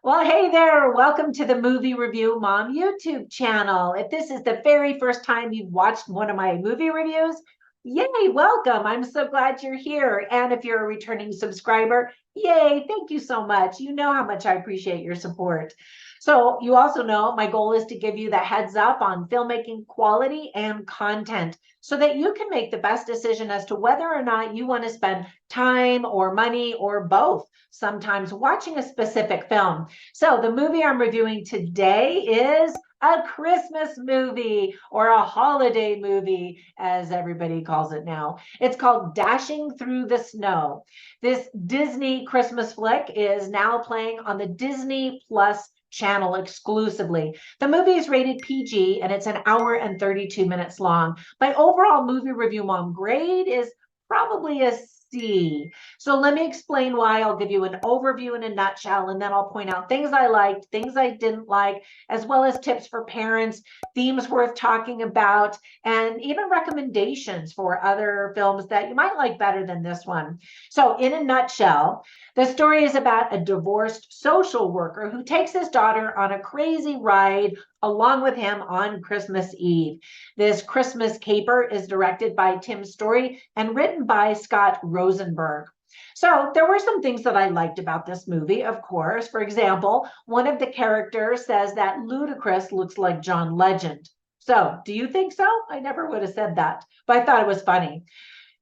Well, hey there. Welcome to the Movie Review Mom YouTube channel. If this is the very first time you've watched one of my movie reviews, yay, welcome. I'm so glad you're here. And if you're a returning subscriber, yay, thank you so much. You know how much I appreciate your support. So you also know my goal is to give you the heads up on filmmaking quality and content so that you can make the best decision as to whether or not you want to spend time or money or both sometimes watching a specific film. So the movie I'm reviewing today is a Christmas movie or a holiday movie, as everybody calls it now. It's called Dashing Through the Snow. This Disney Christmas flick is now playing on the Disney Plus channel exclusively. The movie is rated PG and it's an hour and 32 minutes long. My overall movie review mom grade is probably a C. So let me explain why. I'll give you an overview in a nutshell, and then I'll point out things I liked, things I didn't like, as well as tips for parents, themes worth talking about, and even recommendations for other films that you might like better than this one. So in a nutshell, the story is about a divorced social worker who takes his daughter on a crazy ride along with him on Christmas Eve. This Christmas caper is directed by Tim Story and written by Scott Rosenberg. So there were some things that I liked about this movie, of course. For example, one of the characters says that Ludacris looks like John Legend. So do you think so? I never would have said that, but I thought it was funny.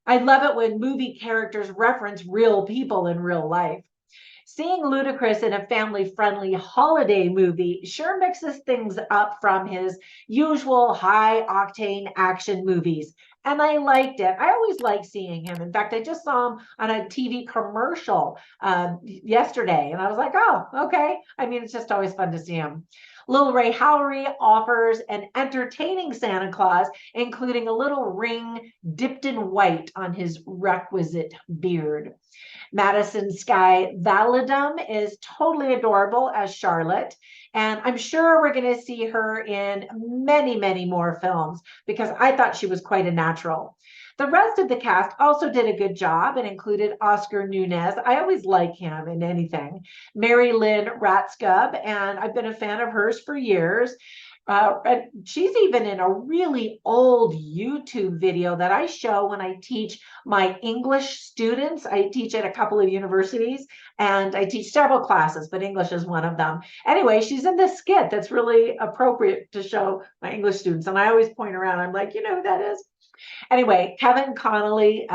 I love it when movie characters reference real people in real life. Seeing Ludacris in a family-friendly holiday movie sure mixes things up from his usual high-octane action movies. And I liked it. I always like seeing him. In fact, I just saw him on a TV commercial yesterday, and I was like, oh, okay. I mean, it's just always fun to see him. Lil Ray Howery offers an entertaining Santa Claus, including a little ring dipped in white on his requisite beard. Madison Sky Validum is totally adorable as Charlotte. And I'm sure we're going to see her in many, many more films because I thought she was quite a natural. The rest of the cast also did a good job and included Oscar Nunez. I always like him in anything. Mary Lynn Ratzgub, and I've been a fan of hers for years. She's even in a really old YouTube video that I show when I teach my English students. I teach at a couple of universities and I teach several classes, but English is one of them. Anyway, she's in this skit that's really appropriate to show my English students. And I always point around, I'm like, you know who that is? Anyway, Kevin Connolly,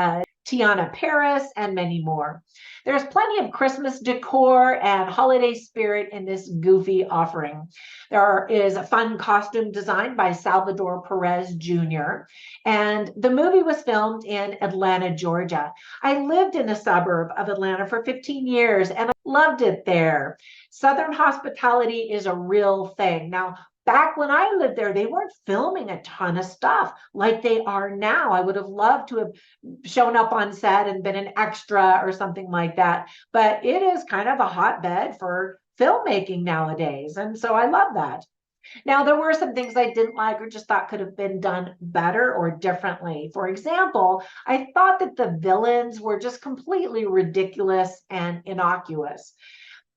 Tiana Paris, and many more. There's plenty of Christmas decor and holiday spirit in this goofy offering. There is a fun costume design by Salvador Perez Jr. And the movie was filmed in Atlanta, Georgia. I lived in a suburb of Atlanta for 15 years and I loved it there. Southern hospitality is a real thing. Now, back when I lived there, they weren't filming a ton of stuff like they are now. I would have loved to have shown up on set and been an extra or something like that. But it is kind of a hotbed for filmmaking nowadays. And so I love that. Now, there were some things I didn't like or just thought could have been done better or differently. For example, I thought that the villains were just completely ridiculous and innocuous.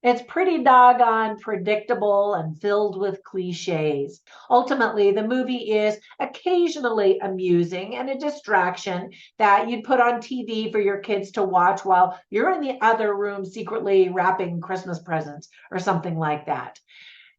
It's pretty doggone predictable and filled with cliches. Ultimately, the movie is occasionally amusing and a distraction that you'd put on TV for your kids to watch while you're in the other room secretly wrapping Christmas presents or something like that.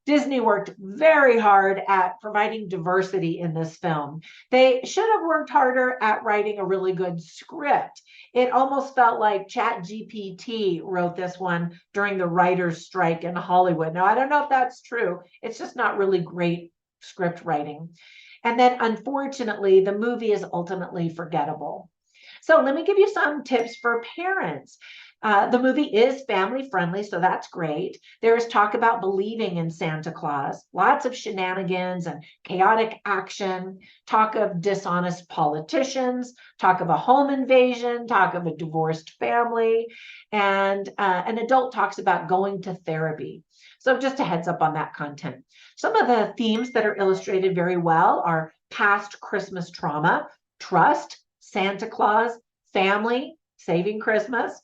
Disney worked very hard at providing diversity in this film. They should have worked harder at writing a really good script. It almost felt like ChatGPT wrote this one during the writer's strike in Hollywood. Now, I don't know if that's true. It's just not really great script writing. And then, unfortunately, the movie is ultimately forgettable. So let me give you some tips for parents. The movie is family friendly, so that's great. There is talk about believing in Santa Claus, lots of shenanigans and chaotic action, talk of dishonest politicians, talk of a home invasion, talk of a divorced family, and an adult talks about going to therapy. So just a heads up on that content. Some of the themes that are illustrated very well are past Christmas trauma, trust, Santa Claus, family, saving Christmas.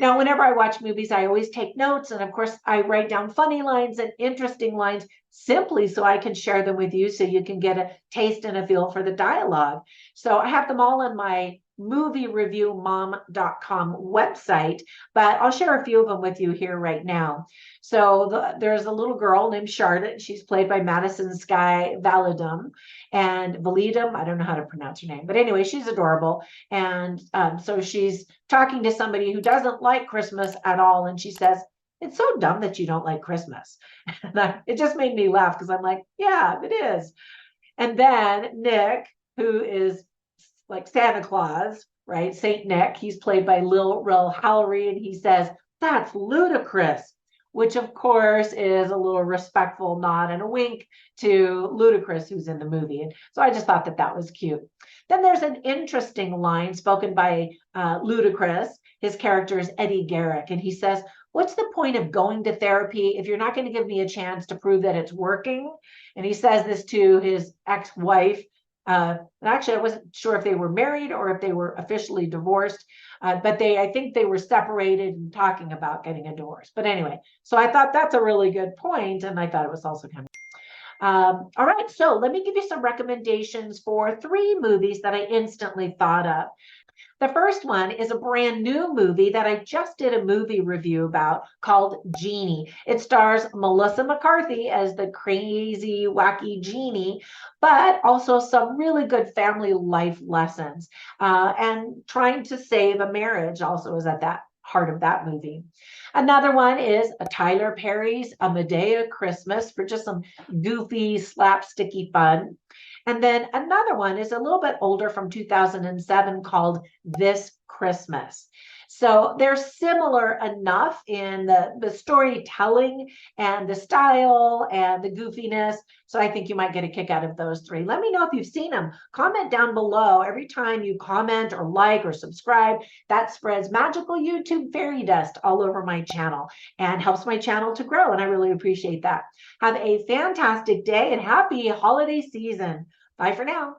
Now, whenever I watch movies, I always take notes. And of course, I write down funny lines and interesting lines simply so I can share them with you so you can get a taste and a feel for the dialogue. So I have them all on my moviereviewmom.com website, but I'll share a few of them with you here right now. So there's a little girl named Charlotte. She's played by Madison Sky Validum and Validum. I don't know how to pronounce her name, but anyway, she's adorable. And so she's talking to somebody who doesn't like Christmas at all. And she says, "It's so dumb that you don't like Christmas." And it just made me laugh because I'm like, yeah, it is. And then Nick, who is like Santa Claus, right? Saint Nick, he's played by Lil Rel Howery, and he says, "That's ludicrous," which of course is a little respectful nod and a wink to Ludacris, who's in the movie. And so I just thought that that was cute. Then there's an interesting line spoken by Ludacris. His character is Eddie Garrick, and he says, "What's the point of going to therapy if you're not going to give me a chance to prove that it's working?" And he says this to his ex-wife. And actually, I wasn't sure if they were married or if they were officially divorced, but I think they were separated and talking about getting a divorce. But anyway, so I thought that's a really good point, and I thought it was also kind of all right, so let me give you some recommendations for 3 movies that I instantly thought of. The first one is a brand new movie that I just did a movie review about called Genie. It stars Melissa McCarthy as the crazy, wacky genie, but also some really good family life lessons. And trying to save a marriage also is at that heart of that movie. Another one is Tyler Perry's A Medea Christmas for just some goofy, slapsticky fun. And then another one is a little bit older from 2007 called This Christmas. So they're similar enough in the storytelling and the style and the goofiness. So I think you might get a kick out of those 3. Let me know if you've seen them. Comment down below. Every time you comment or like or subscribe, that spreads magical YouTube fairy dust all over my channel and helps my channel to grow. And I really appreciate that. Have a fantastic day and happy holiday season. Bye for now.